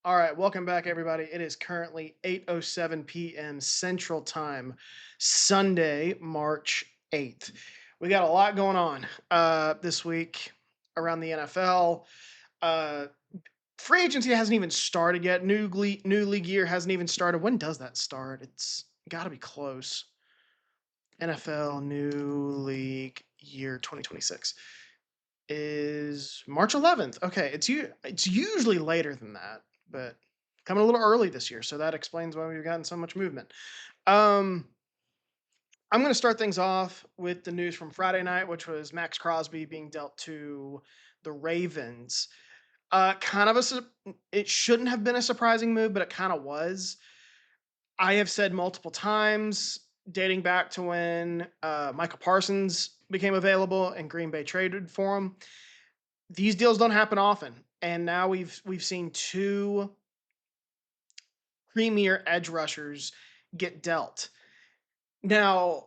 All right, welcome back, everybody. It is currently 8:07 p.m. Central Time, Sunday, March 8th. We got a lot going on this week around the NFL. Uh, Free agency hasn't even started yet. New league year hasn't even started. When does that start? It's got to be close. NFL new league year 2026 is March 11th. Okay, it's usually later than that, but coming a little early this year, so that explains why we've gotten so much movement. Um, I'm going to start things off with the news from Friday night, which was Maxx Crosby being dealt to the Ravens. Kind of it shouldn't have been a surprising move, but it kind of was. I have said multiple times, dating back to when Michael Parsons became available and Green Bay traded for him, these deals don't happen often, and now we've seen two premier edge rushers get dealt. Now,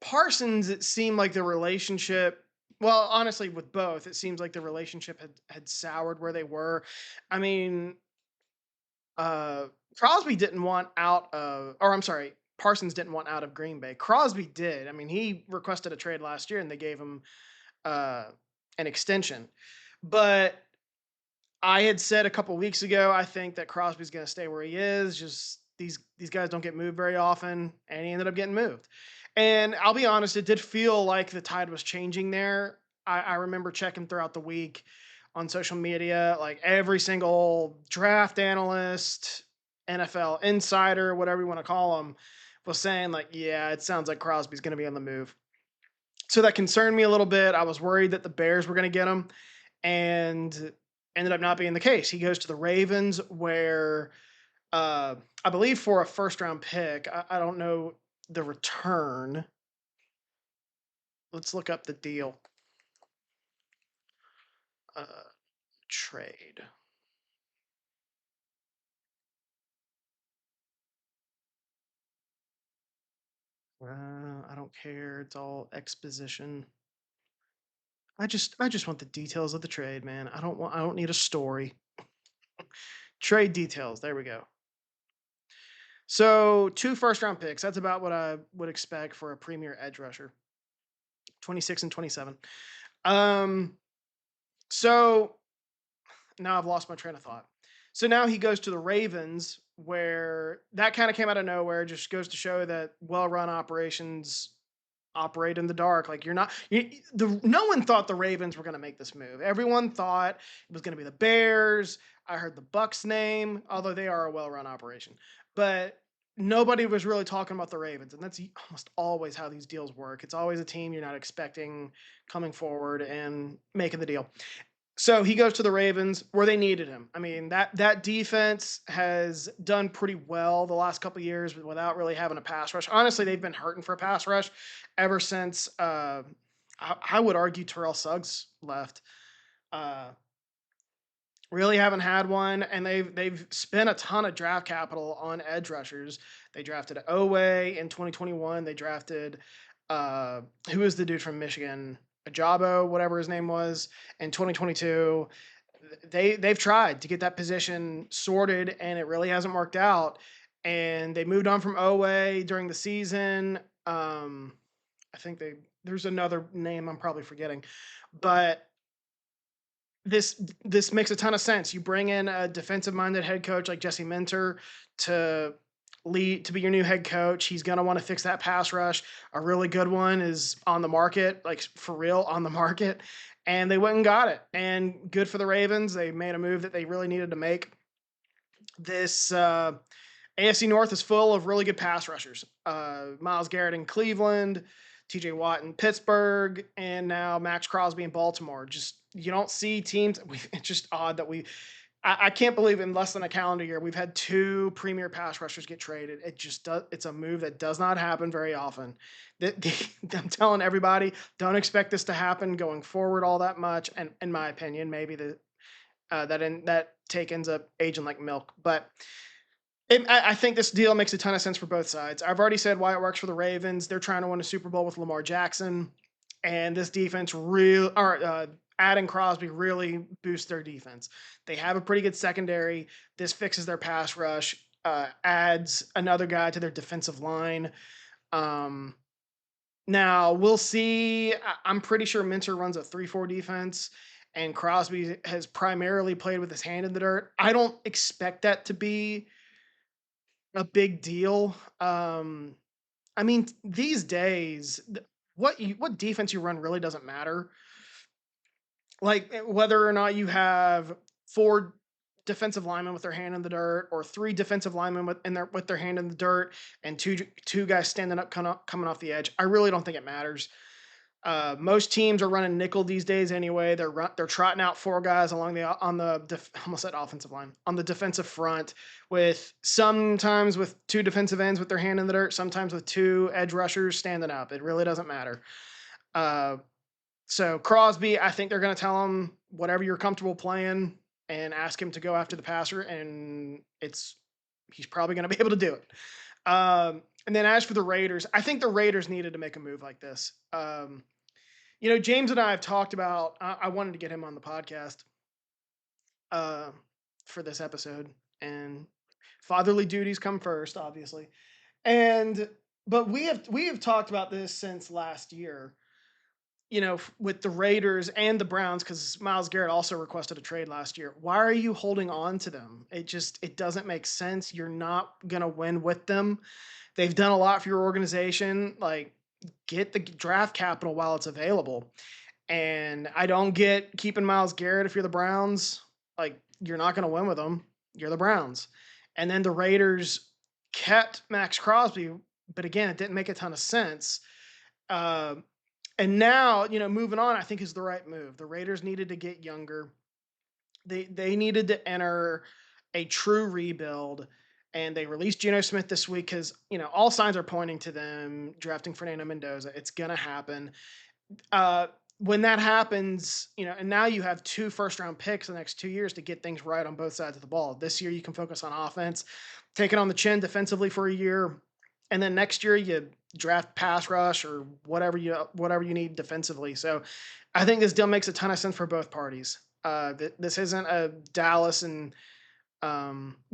Parsons, it seemed like the relationship. Well, honestly, with both, it seems like the relationship had soured where they were. I mean, uh, Crosby didn't want out of, or I'm sorry, Parsons didn't want out of Green Bay. Crosby did. I mean, he requested a trade last year, and they gave him uh, an extension. But I had said a couple weeks ago, I think that Crosby's going to stay where he is. Just these guys don't get moved very often, and he ended up getting moved. And I'll be honest, it did feel like the tide was changing there. I remember checking throughout the week on social media, like every single draft analyst, NFL insider, whatever you want to call them, was saying like, yeah, it sounds like Crosby's going to be on the move. So that concerned me a little bit. I was worried that the Bears were going to get him, and ended up not being the case. He goes to the Ravens, where I believe for a first round pick. I don't know the return. Let's look up the deal. Uh, Trade. I don't care. It's all exposition. I just want the details of the trade, man. I don't need a story. Trade details. There we go. So two first round picks. That's about what I would expect for a premier edge rusher. 26 and 27. Um, so now I've lost my train of thought. So now he goes to the Ravens, where that kind of came out of nowhere. Just goes to show that well-run operations operate in the dark. Like you're not, no one thought the Ravens were going to make this move. Everyone thought it was going to be the Bears. I heard the Bucks name, although they are a well-run operation, but nobody was really talking about the Ravens, and that's almost always how these deals work. It's always a team you're not expecting coming forward and making the deal. So he goes to the Ravens where they needed him. I mean, that defense has done pretty well the last couple of years without really having a pass rush. Honestly, they've been hurting for a pass rush ever since I would argue Terrell Suggs left. Uh, really haven't had one, and they've spent a ton of draft capital on edge rushers. They drafted Owe in 2021. They drafted who was the dude from Michigan? Ajabo, whatever his name was, in 2022. They've tried to get that position sorted, and it really hasn't worked out. And they moved on from Owe during the season. I think there's another name I'm probably forgetting, but this makes a ton of sense. You bring in a defensive minded head coach like Jesse Minter to lead to be your new head coach. He's going to want to fix that pass rush. A really good one is on the market, like for real on the market. And they went and got it. And good for the Ravens. They made a move that they really needed to make. This AFC North is full of really good pass rushers. Myles Garrett in Cleveland, TJ Watt in Pittsburgh, and now Maxx Crosby in Baltimore. Just you don't see teams. It's just odd that I can't believe in less than a calendar year we've had two premier pass rushers get traded. It just does. It's a move that does not happen very often. I'm telling everybody, don't expect this to happen going forward all that much. And in my opinion, maybe that take ends up aging like milk, but. I think this deal makes a ton of sense for both sides. I've already said why it works for the Ravens. They're trying to win a Super Bowl with Lamar Jackson, and this defense adding Crosby really boosts their defense. They have a pretty good secondary. This fixes their pass rush, adds another guy to their defensive line. Um, Now we'll see. I'm pretty sure Minter runs a 3-4 defense, and Crosby has primarily played with his hand in the dirt. I don't expect that to be a big deal. I mean, these days, what defense you run really doesn't matter. Like whether or not you have four defensive linemen with their hand in the dirt, or three defensive linemen with their hand in the dirt, and two guys standing up coming off the edge. I really don't think it matters. Most teams are running nickel these days anyway. They're trotting out four guys along the on the almost said offensive line, on the defensive front, with sometimes with two defensive ends with their hand in the dirt, sometimes with two edge rushers standing up. It really doesn't matter. Uh, so Crosby, I think they're going to tell him whatever you're comfortable playing and ask him to go after the passer, and he's probably going to be able to do it. And then as for the Raiders, I think the Raiders needed to make a move like this. James and I have talked about. I wanted to get him on the podcast uh, for this episode, and fatherly duties come first, obviously. And but we have talked about this since last year. With the Raiders and the Browns, because Myles Garrett also requested a trade last year. Why are you holding on to them? It doesn't make sense. You're not gonna win with them. They've done a lot for your organization. Like, get the draft capital while it's available. And I don't get keeping Myles Garrett if you're the Browns. Like, you're not going to win with them. You're the Browns. And then the Raiders kept Maxx Crosby, but again, it didn't make a ton of sense. Uh, and now, moving on, I think is the right move. The Raiders needed to get younger. They needed to enter a true rebuild, and they released Geno Smith this week because all signs are pointing to them drafting Fernando Mendoza. It's gonna happen. Uh, when that happens, and now you have 2 first-round picks the next 2 years to get things right on both sides of the ball. This year you can focus on offense, take it on the chin defensively for a year, and then next year you draft pass rush or whatever you need defensively. So I think this deal makes a ton of sense for both parties. This isn't a Dallas and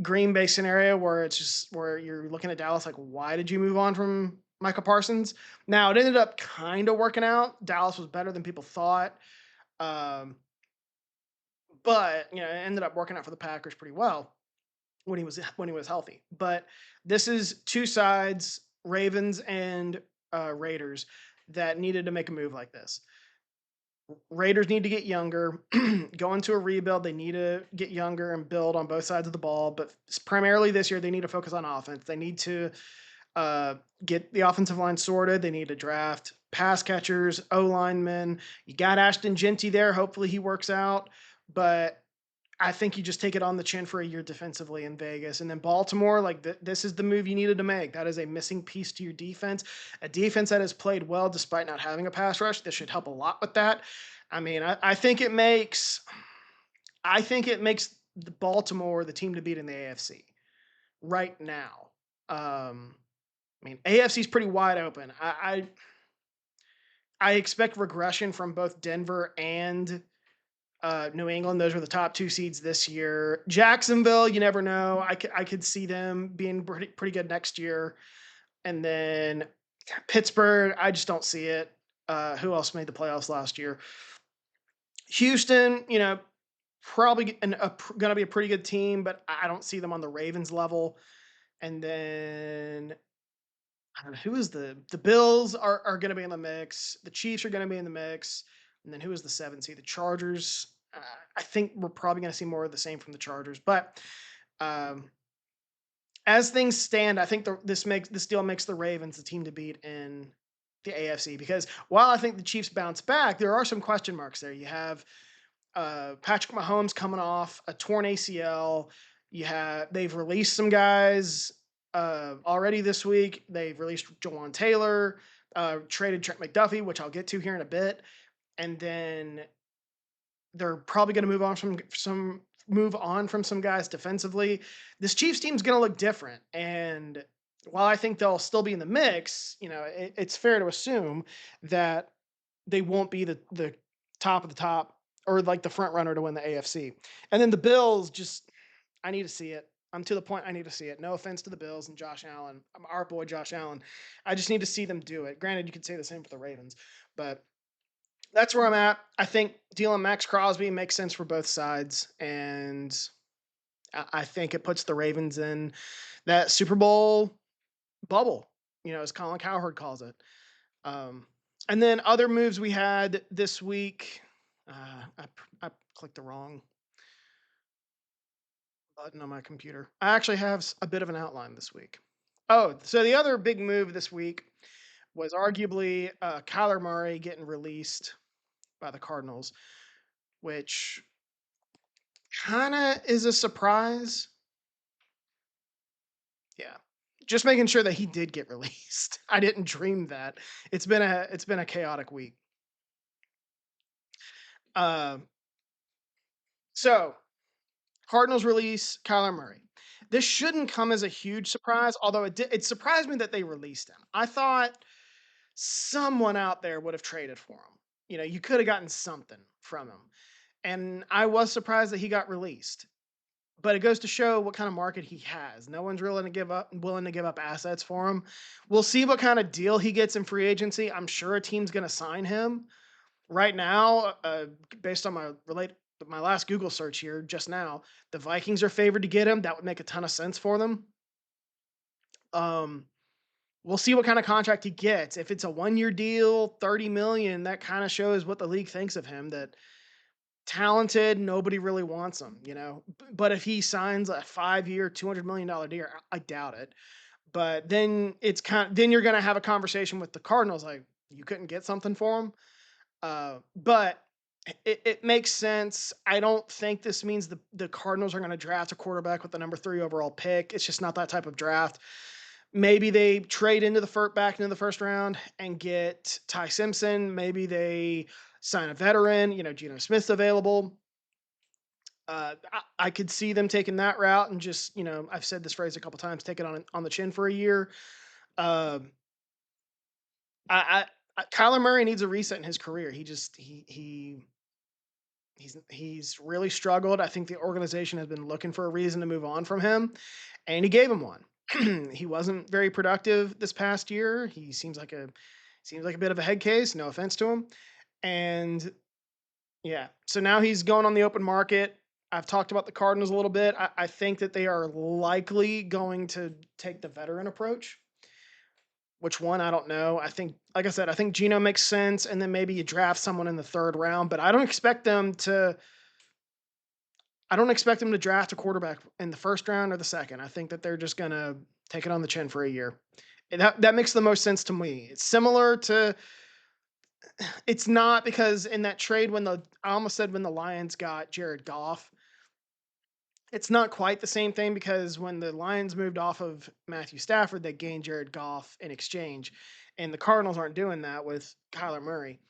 Green Bay scenario where it's just where you're looking at Dallas like, why did you move on from Michael Parsons? Now it ended up kind of working out. Dallas was better than people thought, but it ended up working out for the Packers pretty well when he was healthy. But this is two sides, Ravens and Raiders, that needed to make a move like this. Raiders need to get younger, go into a rebuild. They need to get younger and build on both sides of the ball. But primarily this year, they need to focus on offense. They need to get the offensive line sorted. They need to draft pass catchers, O linemen. You got Ashton Genty there. Hopefully he works out. But I think you just take it on the chin for a year defensively in Vegas. And then Baltimore, like this is the move you needed to make. That is a missing piece to your defense. A defense that has played well despite not having a pass rush. This should help a lot with that. I mean, I think it makes the Baltimore the team to beat in the AFC right now. I mean, AFC is pretty wide open. I expect regression from both Denver and New England. Those are the top 2 seeds this year. Jacksonville, you never know. I could see them being pretty good next year. And then Pittsburgh, I just don't see it. Who else made the playoffs last year? Houston, probably going to be a pretty good team, but I don't see them on the Ravens level. And then I don't know, who is the Bills are going to be in the mix. The Chiefs are going to be in the mix. And then who is the 7th seed? The Chargers. I think we're probably going to see more of the same from the Chargers. But as things stand, I think this deal makes the Ravens the team to beat in the AFC, because while I think the Chiefs bounce back, there are some question marks there. You have Patrick Mahomes coming off a torn ACL. They've released some guys already this week. They've released Jawan Taylor, traded Trent McDuffie, which I'll get to here in a bit, and then they're probably going to move on from some guys defensively. This Chiefs team's going to look different, and while I think they'll still be in the mix, it's fair to assume that they won't be the top of the top or like the front runner to win the AFC. And then the Bills, just I need to see it. I'm to the point I need to see it. No offense to the Bills and Josh Allen, our boy Josh Allen. I just need to see them do it. Granted, you could say the same for the Ravens, but that's where I'm at. I think dealing Maxx Crosby makes sense for both sides, and I think it puts the Ravens in that Super Bowl bubble, as Colin Cowherd calls it. Um, and then other moves we had this week. I clicked the wrong button on my computer. I actually have a bit of an outline this week. Oh, so the other big move this week was arguably Kyler Murray getting released by the Cardinals, which kind of is a surprise. Yeah. Just making sure that he did get released. I didn't dream that. It's been a chaotic week. Uh, so Cardinals release Kyler Murray. This shouldn't come as a huge surprise, although it surprised me that they released him. I thought someone out there would have traded for him. You could have gotten something from him. And I was surprised that he got released. But it goes to show what kind of market he has. No one's willing to give up assets for him. We'll see what kind of deal he gets in free agency. I'm sure a team's going to sign him. Right now, based on my last Google search here just now, the Vikings are favored to get him. That would make a ton of sense for them. Um, we'll see what kind of contract he gets. If it's a 1-year deal, 30 million, that kind of shows what the league thinks of him. That talented, nobody really wants him. But if he signs a 5-year, $200 million deal, I doubt it. But then then you're going to have a conversation with the Cardinals, like you couldn't get something for him. But it makes sense. I don't think this means the Cardinals are going to draft a quarterback with the number 3 overall pick. It's just not that type of draft. Maybe they trade back into the first round and get Ty Simpson. Maybe they sign a veteran. Geno Smith's available. I could see them taking that route and just, I've said this phrase a couple times, take it on the chin for a year. Um, Kyler Murray needs a reset in his career. He's really struggled. I think the organization has been looking for a reason to move on from him, and he gave him one. He wasn't very productive this past year. He seems like a bit of a head case. No offense to him, and yeah. So now he's going on the open market. I've talked about the Cardinals a little bit. I think that they are likely going to take the veteran approach. Which one? I don't know. I think, like I said, I think Geno makes sense, and then maybe you draft someone in the third round. But I don't expect them to. I don't expect them to draft a quarterback in the first round or the second. I think that they're just gonna take it on the chin for a year. And that makes the most sense to me. It's similar to. It's not because in that trade I almost said when the Lions got Jared Goff. It's not quite the same thing because when the Lions moved off of Matthew Stafford, they gained Jared Goff in exchange, and the Cardinals aren't doing that with Kyler Murray.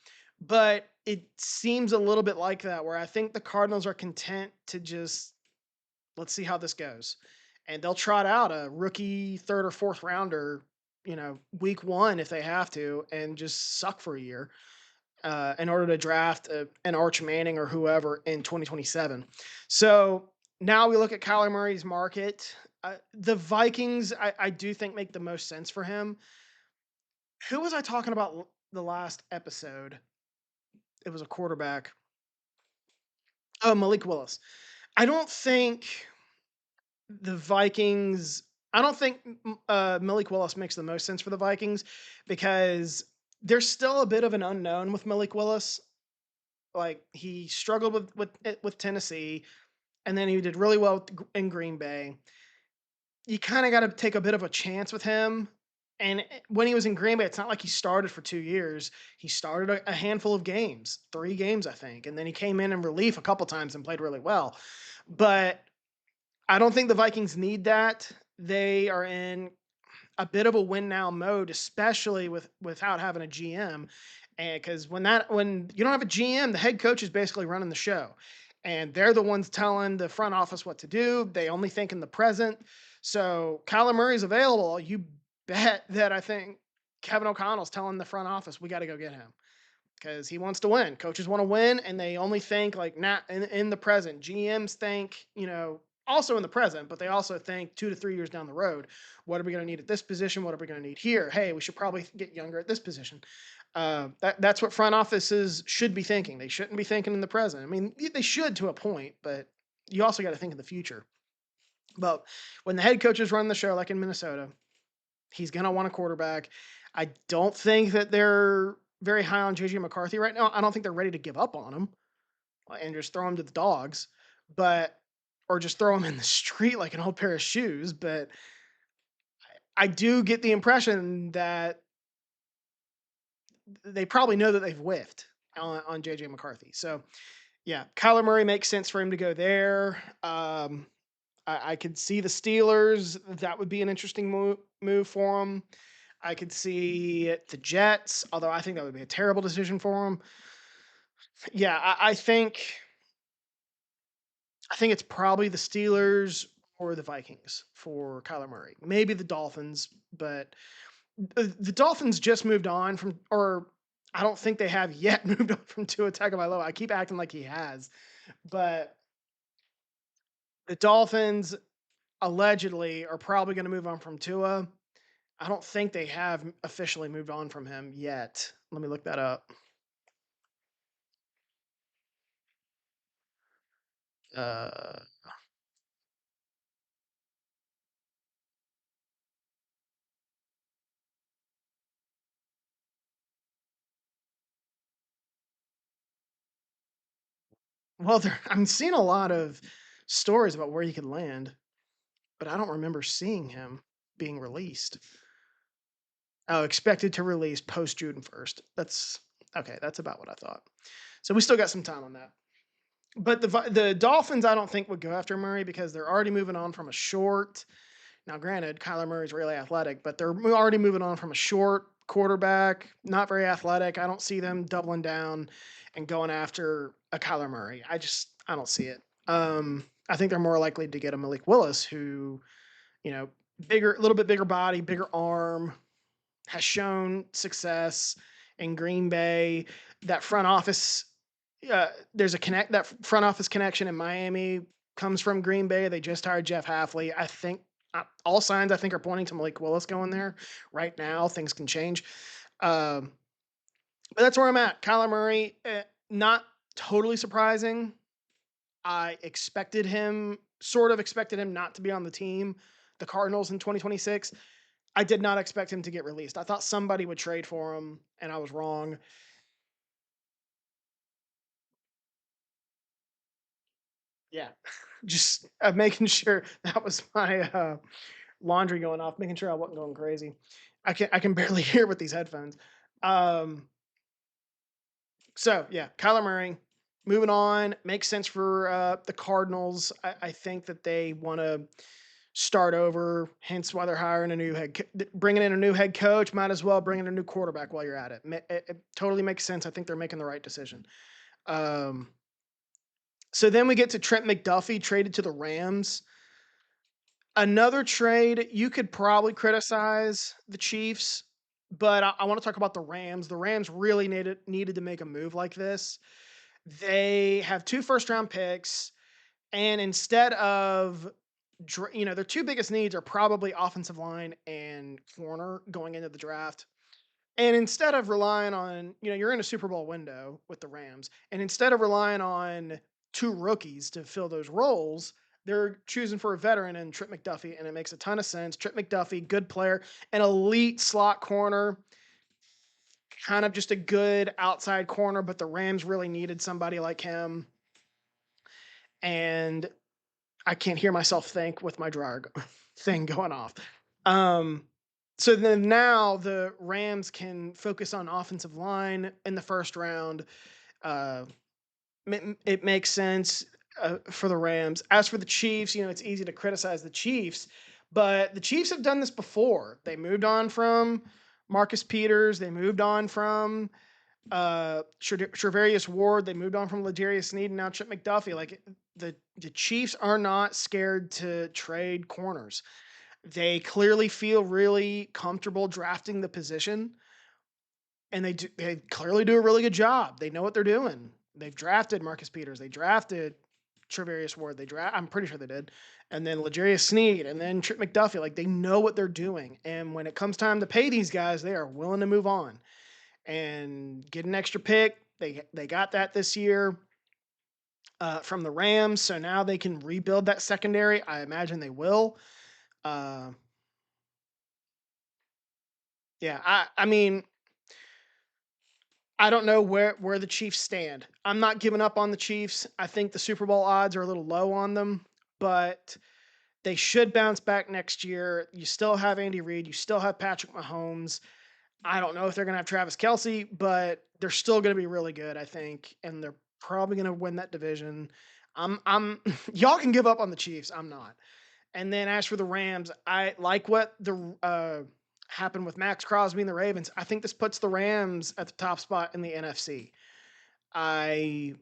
But it seems a little bit like that, where I think the Cardinals are content to just let's see how this goes, and they'll trot out a rookie third or fourth rounder, week one if they have to, and just suck for a year in order to draft an Arch Manning or whoever in 2027. So now we look at Kyler Murray's market. The Vikings, I do think, make the most sense for him. Who was I talking about the last episode? It was a quarterback. Oh, Malik Willis. I don't think the Vikings. I don't think Malik Willis makes the most sense for the Vikings because there's still a bit of an unknown with Malik Willis. Like he struggled with Tennessee, and then he did really well in Green Bay. You kind of got to take a bit of a chance with him. And when he was in Green Bay, it's not like he started for 2 years. He started a handful of games, 3 games, I think, and then he came in relief a couple times and played really well. But I don't think the Vikings need that. They are in a bit of a win now mode, especially without having a GM. And because when you don't have a GM, the head coach is basically running the show. And they're the ones telling the front office what to do. They only think in the present. So Kyler Murray's available. You bet that I think Kevin O'Connell's telling the front office, we got to go get him. because he wants to win. Coaches want to win, and they only think like not in the present. GMs think, also in the present, but they also think 2 to 3 years down the road. What are we going to need at this position? What are we going to need here? Hey, we should probably get younger at this position. That's what front offices should be thinking. They shouldn't be thinking in the present. I mean, they should to a point, but you also got to think in the future. But when the head coaches run the show, like in Minnesota, he's going to want a quarterback. I don't think that they're very high on JJ McCarthy right now. I don't think they're ready to give up on him and just throw him to the dogs, but or just throw him in the street like an old pair of shoes. But I do get the impression that they probably know that they've whiffed on JJ McCarthy. So yeah, Kyler Murray makes sense for him to go there. I could see the Steelers. That would be an interesting move for him. I could see the Jets, although I think that would be a terrible decision for him. Yeah, I think it's probably the Steelers or the Vikings for Kyler Murray. Maybe the Dolphins, but the Dolphins just moved on from, or I don't think they have yet moved on from Tua Tagovailoa. I keep acting like he has, but the Dolphins allegedly are probably going to move on from Tua. I don't think they have officially moved on from him yet. Let me look that up. Uh, well, I'm seeing a lot of stories about where he could land, but I don't remember seeing him being released. Oh, expected to release post June 1st. That's okay. That's about what I thought. So we still got some time on that. But the Dolphins, I don't think would go after Murray because they're already moving on from a short. Now, granted, Kyler Murray's really athletic, but they're already moving on from a short quarterback, not very athletic. I don't see them doubling down and going after a Kyler Murray. I don't see it. I think they're more likely to get a Malik Willis, who, you know, bigger, a little bit bigger body, bigger arm, has shown success in Green Bay. That front office, there's a connect. That front office connection in Miami comes from Green Bay. They just hired Jeff Halfley. I think all signs I think are pointing to Malik Willis going there. Right now, things can change. Um, but that's where I'm at. Kyler Murray, not totally surprising. I sort of expected him not to be on the team, the Cardinals in 2026. I did not expect him to get released. I thought somebody would trade for him, and I was wrong. Yeah, just making sure that was my laundry going off, making sure I wasn't going crazy. I can barely hear with these headphones. Um, so yeah, Kyler Murray. Moving on, makes sense for the Cardinals. I think that they want to start over. Hence why they're hiring bringing in a new head coach. Might as well bring in a new quarterback while you're at it. It totally makes sense. I think they're making the right decision. Um, so then we get to Trent McDuffie traded to the Rams. Another trade you could probably criticize the Chiefs, but I want to talk about the Rams. The Rams really needed to make a move like this. They have 2 first-round picks, and instead of their 2 biggest needs are probably offensive line and corner going into the draft. And instead of relying on, you're in a Super Bowl window with the Rams, and instead of relying on 2 rookies to fill those roles, they're choosing for a veteran in Trip McDuffie, and it makes a ton of sense. Trip McDuffie, good player, an elite slot corner, kind of just a good outside corner, but the Rams really needed somebody like him. And I can't hear myself think with my dryer thing going off. Um, so then now the Rams can focus on offensive line in the first round. Uh, it makes sense for the Rams. As for the Chiefs, it's easy to criticize the Chiefs, but the Chiefs have done this before. They moved on from Marcus Peters. They moved on from Charvarius Ward. They moved on from L'Jarius Sneed and now Chip McDuffie. Like the Chiefs are not scared to trade corners. They clearly feel really comfortable drafting the position. and they clearly do a really good job. They know what they're doing. They've drafted Marcus Peters. They drafted Trevarius Ward. I'm pretty sure they did. And then L'Jarius Sneed and then Trip McDuffie. Like, they know what they're doing. And when it comes time to pay these guys, they are willing to move on and get an extra pick. They got that this year from the Rams. So now they can rebuild that secondary. I imagine they will. Uh, yeah, I mean, I don't know where the Chiefs stand. I'm not giving up on the Chiefs. I think the Super Bowl odds are a little low on them, but they should bounce back next year. You still have Andy Reid. You still have Patrick Mahomes. I don't know if they're going to have Travis Kelce, but they're still going to be really good, I think, and they're probably going to win that division. I'm y'all can give up on the Chiefs. I'm not. And then as for the Rams, I like what the happened with Maxx Crosby and the Ravens. I think this puts the Rams at the top spot in the NFC. I,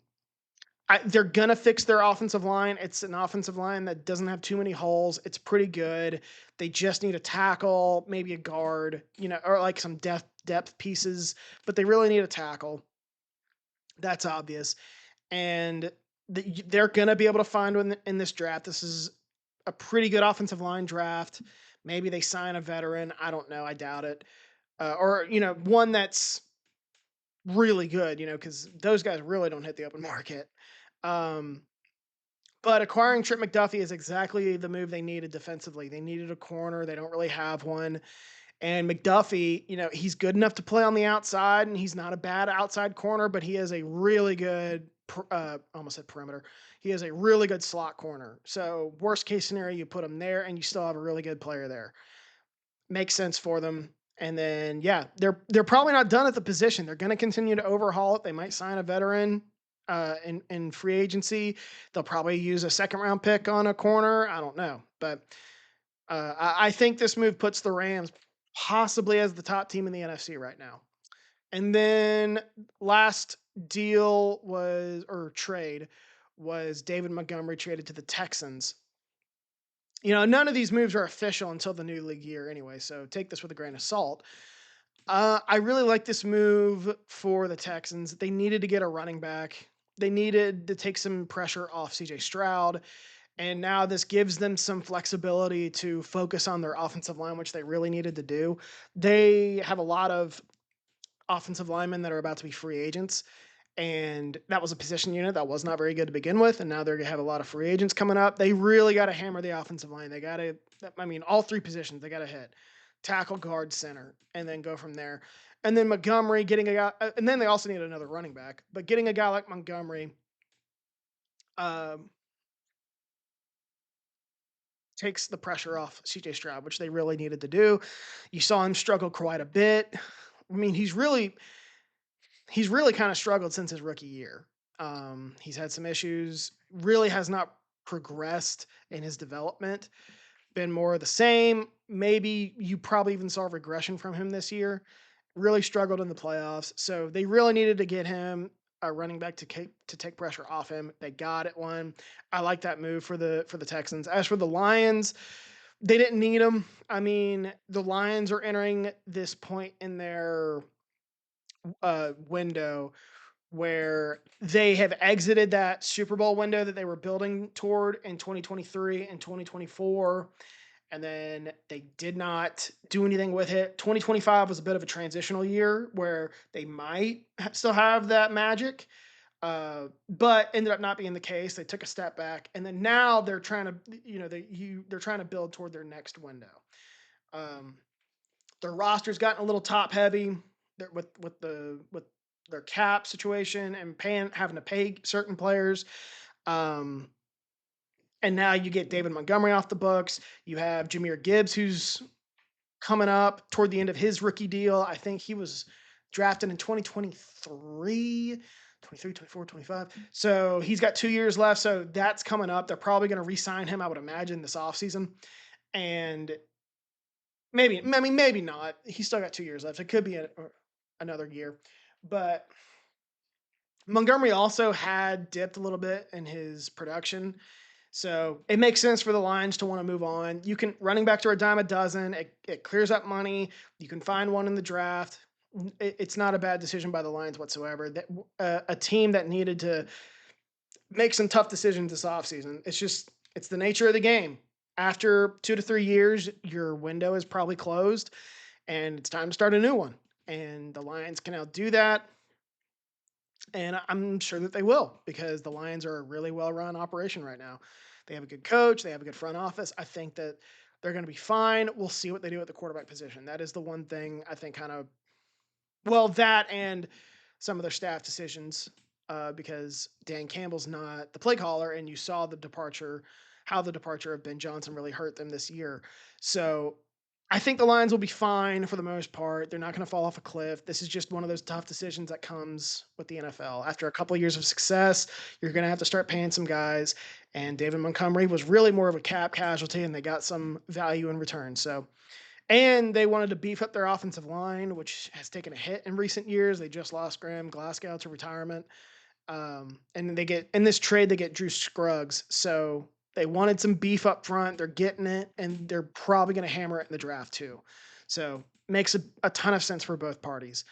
they're gonna fix their offensive line. It's an offensive line that doesn't have too many holes. It's pretty good. They just need a tackle, maybe a guard, or like some depth pieces. But they really need a tackle. That's obvious, and they're gonna be able to find one in this draft. This is a pretty good offensive line draft. Maybe they sign a veteran. I don't know. I doubt it. Or one that's really good. Because those guys really don't hit the open market. Um, but acquiring Trip McDuffie is exactly the move they needed defensively. They needed a corner. They don't really have one. And McDuffie, he's good enough to play on the outside, and he's not a bad outside corner, but he is a really good, almost said perimeter. He is a really good slot corner. So worst case scenario, you put him there, and you still have a really good player there. Makes sense for them. And then, yeah, they're probably not done at the position. They're going to continue to overhaul it. They might sign a veteran in free agency. They'll probably use a second round pick on a corner. I don't know, but I think this move puts the Rams possibly as the top team in the NFC right now. And then last deal trade was David Montgomery traded to the Texans. None of these moves are official until the new league year anyway, so take this with a grain of salt. I really like this move for the Texans. They needed to get a running back. They needed to take some pressure off CJ Stroud. And now this gives them some flexibility to focus on their offensive line, which they really needed to do. They have a lot of offensive linemen that are about to be free agents. And that was a position unit that was not very good to begin with. And now they're going to have a lot of free agents coming up. They really got to hammer the offensive line. They got to, all three positions, they got to hit tackle, guard, center, and then go from there. And then Montgomery getting a guy, and then they also need another running back. But getting a guy like Montgomery takes the pressure off CJ Stroud, which they really needed to do. You saw him struggle quite a bit. I mean, he's really kind of struggled since his rookie year. He's had some issues, really has not progressed in his development, been more of the same. Maybe you probably even saw regression from him this year. Really struggled in the playoffs. So they really needed to get him a running back to take pressure off him. They got it one. I like that move for the Texans. As for the Lions, they didn't need him. I mean, the Lions are entering this point in their window where they have exited that Super Bowl window that they were building toward in 2023 and 2024. And then they did not do anything with it. 2025 was a bit of a transitional year where they might still have that magic, but ended up not being the case. They took a step back, and then now they're trying to, they're trying to build toward their next window. Their roster's gotten a little top heavy with their cap situation and having to pay certain players. And now you get David Montgomery off the books. You have Jahmyr Gibbs, who's coming up toward the end of his rookie deal. I think he was drafted in 2023, 23, 24, 25. So he's got 2 years left. So that's coming up. They're probably going to re-sign him, I would imagine, this offseason. And maybe not. He's still got 2 years left. It could be another year. But Montgomery also had dipped a little bit in his production. So it makes sense for the Lions to want to move on. Running back to a dime a dozen. It clears up money. You can find one in the draft. It's not a bad decision by the Lions whatsoever. That a team that needed to make some tough decisions this offseason. It's the nature of the game. After 2 to 3 years, your window is probably closed, and it's time to start a new one. And the Lions can now do that, and I'm sure that they will because the Lions are a really well-run operation right now. They have a good coach, they have a good front office. I think that they're going to be fine. We'll see what they do at the quarterback position. That is the one thing I think kind of well, that and some of their staff decisions, because Dan Campbell's not the play caller, and you saw how the departure of Ben Johnson really hurt them this year. So I think the Lions will be fine for the most part. They're not going to fall off a cliff. This is just one of those tough decisions that comes with the NFL. After a couple of years of success, you're going to have to start paying some guys. And David Montgomery was really more of a cap casualty, and they got some value in return. So and they wanted to beef up their offensive line, which has taken a hit in recent years. They just lost Graham Glasgow to retirement. And then they get in this trade, they get Drew Scruggs. So they wanted some beef up front. They're getting it, and they're probably going to hammer it in the draft too. So makes a ton of sense for both parties.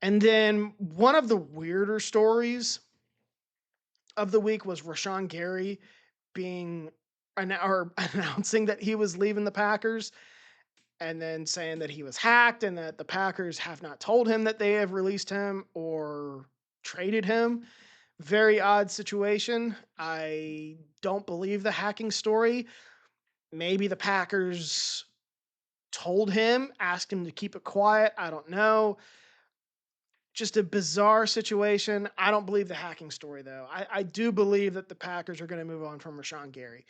And then one of the weirder stories of the week was Rashawn Gary being or announcing that he was leaving the Packers and then saying that he was hacked and that the Packers have not told him that they have released him or traded him. Very odd situation. I don't believe the hacking story. Maybe the Packers told him, asked him to keep it quiet. I don't know. Just a bizarre situation. I don't believe the hacking story, though. I do believe that the Packers are going to move on from Rashawn Gary.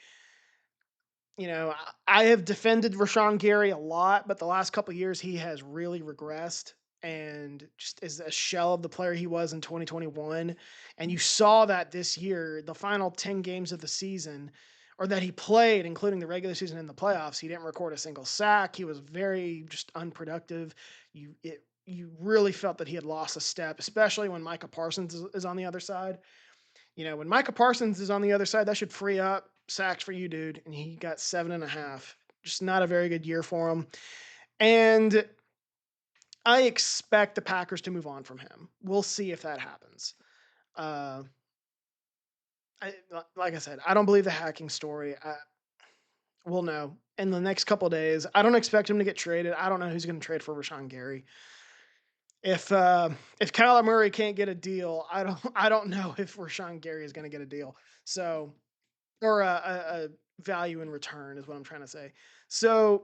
I have defended Rashawn Gary a lot, but the last couple of years he has really regressed and just is a shell of the player he was in 2021. And you saw that this year, the final 10 games of the season, or that he played, including the regular season and the playoffs, he didn't record a single sack. He was very just unproductive. You really felt that he had lost a step, especially when Micah Parsons is on the other side. When Micah Parsons is on the other side, that should free up sacks for you, dude. And he got 7.5. Just not a very good year for him. And I expect the Packers to move on from him. We'll see if that happens. Uh, like I said, I don't believe the hacking story. We'll know in the next couple of days. I don't expect him to get traded. I don't know who's going to trade for Rashawn Gary. If Kyler Murray can't get a deal, I don't know if Rashawn Gary is going to get a deal. So or a value in return is what I'm trying to say. So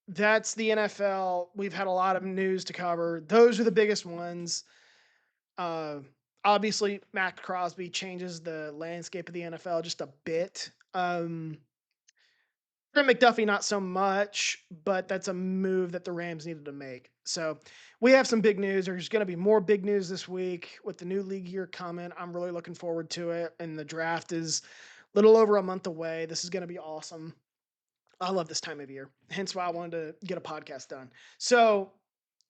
that's the NFL. We've had a lot of news to cover. Those are the biggest ones. Uh, Obviously, Maxx Crosby changes the landscape of the NFL just a bit. Trent McDuffie, not so much, but that's a move that the Rams needed to make. So we have some big news. There's going to be more big news this week with the new league year coming. I'm really looking forward to it. And the draft is a little over a month away. This is going to be awesome. I love this time of year. Hence why I wanted to get a podcast done. So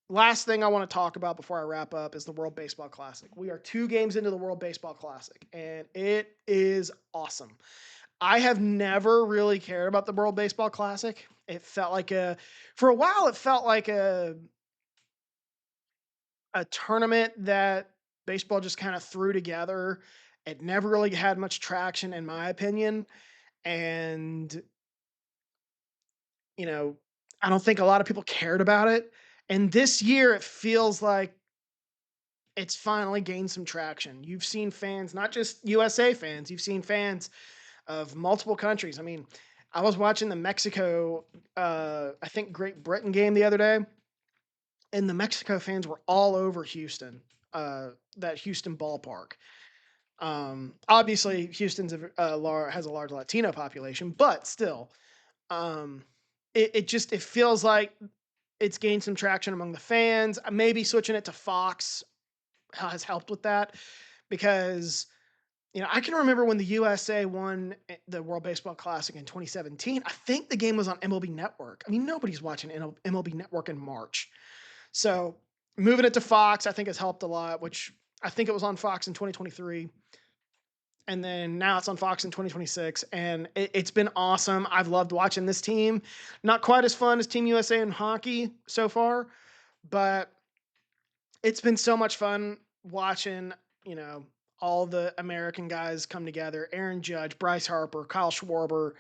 last thing I want to talk about before I wrap up is the World Baseball Classic. We are 2 games into the World Baseball Classic, and it is awesome. I have never really cared about the World Baseball Classic. It felt like for a while, it felt like a tournament that baseball just kind of threw together. It never really had much traction, in my opinion. And, you know, I don't think a lot of people cared about it. And this year, it feels like it's finally gained some traction. You've seen fans, not just USA fans, you've seen fans of multiple countries. I mean, I was watching the Mexico, I think Great Britain game the other day, and the Mexico fans were all over Houston, that Houston ballpark. Obviously, Houston's has a large Latino population, but still, um, it feels like it's gained some traction among the fans. Maybe switching it to Fox has helped with that because I can remember when the USA won the World Baseball Classic in 2017. I think the game was on MLB Network. I mean, nobody's watching MLB Network in March. So moving it to Fox, I think has helped a lot, which I think it was on Fox in 2023. And then now it's on Fox in 2026. And it's been awesome. I've loved watching this team. Not quite as fun as Team USA in hockey so far, but It's been so much fun watching, you know, all the American guys come together. Aaron Judge, Bryce Harper, Kyle Schwarber,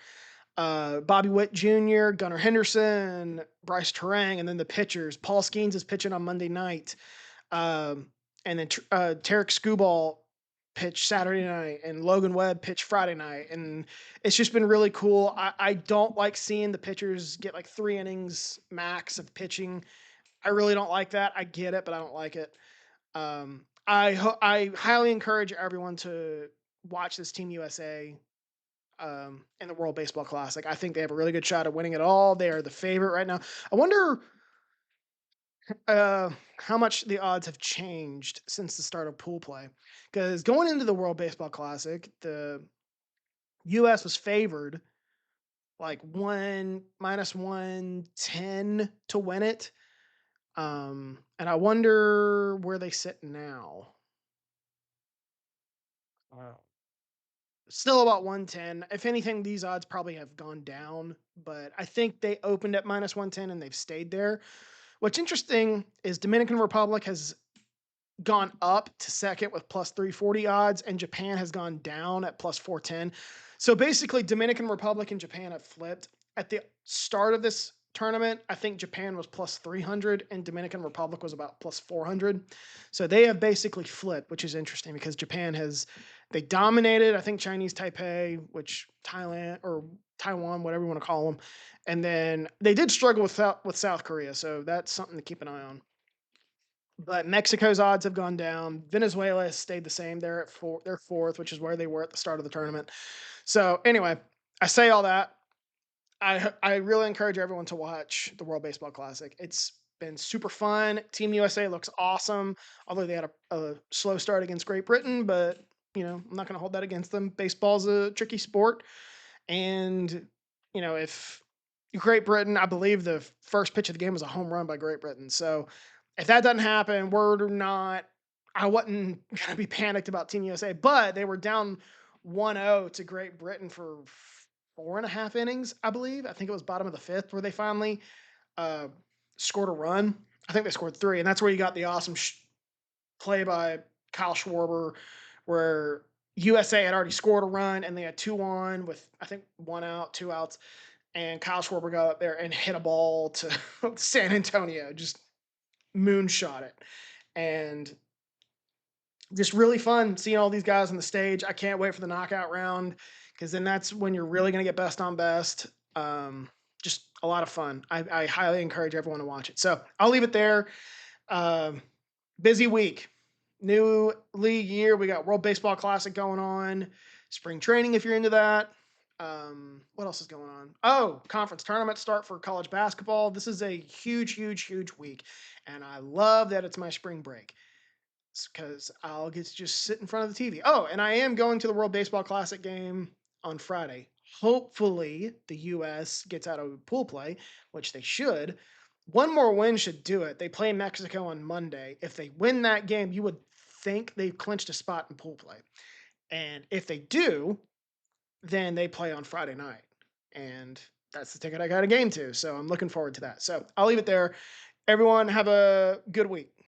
Bobby Witt Jr., Gunnar Henderson, Bryce Terang, and then the pitchers. Paul Skeens is pitching on Monday night. Um, and then Tarek Skubal pitched Saturday night, and Logan Webb pitched Friday night. And it's just been really cool. I don't like seeing the pitchers get like 3 innings max of pitching. I really don't like that. I get it, but I don't like it. I highly encourage everyone to watch this Team USA in the World Baseball Classic. I think they have a really good shot at winning it all. They are the favorite right now. I wonder how much the odds have changed since the start of pool play. Because going into the World Baseball Classic, the U.S. was favored like 1 minus 110 to win it. And I wonder where they sit now. Wow. Still about 110. If anything, these odds probably have gone down, but I think they opened at minus 110 and they've stayed there. What's interesting is Dominican Republic has gone up to second with plus 340 odds, and Japan has gone down at plus 410. So basically, Dominican Republic and Japan have flipped. At the start of this tournament, I think Japan was plus 300 and Dominican Republic was about plus 400. So they have basically flipped, which is interesting because Japan has they dominated, I think, Chinese Taipei, which Thailand or Taiwan, whatever you want to call them, and then they did struggle with South Korea. So that's something to keep an eye on. But Mexico's odds have gone down. Venezuela has stayed the same. They're at they're fourth, which is where they were at the start of the tournament. So anyway, I say all that. I really encourage everyone to watch the World Baseball Classic. It's been super fun. Team USA looks awesome, although they had a slow start against Great Britain, but I'm not going to hold that against them. Baseball's a tricky sport, and if Great Britain, I believe the first pitch of the game was a home run by Great Britain. So if that doesn't happen, we're not. I wasn't gonna be panicked about Team USA, but they were down 1-0 to Great Britain for 4.5 innings, I believe. I think it was bottom of the fifth where they finally uh, scored a run. I think they scored three, and that's where you got the awesome play by Kyle Schwarber, where USA had already scored a run and they had 2 on with I think 1 out, 2 outs, and Kyle Schwarber got up there and hit a ball to San Antonio, just moonshot it, and just really fun seeing all these guys on the stage. I can't wait for the knockout round because then that's when you're really going to get best on best. Just a lot of fun. I highly encourage everyone to watch it. So I'll leave it there. Um, Busy week, new league year. We got World Baseball Classic going on, spring training if you're into that. What else is going on? Oh, conference tournament start for college basketball. This is a huge, huge, huge week, and I love that it's my spring break because I'll get to just sit in front of the TV. Oh, and I am going to the World Baseball Classic game on Friday. Hopefully, the U.S. gets out of pool play, which they should. One more win should do it. They play Mexico on Monday. If they win that game, you would think they've clinched a spot in pool play. And if they do, then they play on Friday night. And that's the ticket I got a game to. So I'm looking forward to that. So I'll leave it there. Everyone, have a good week.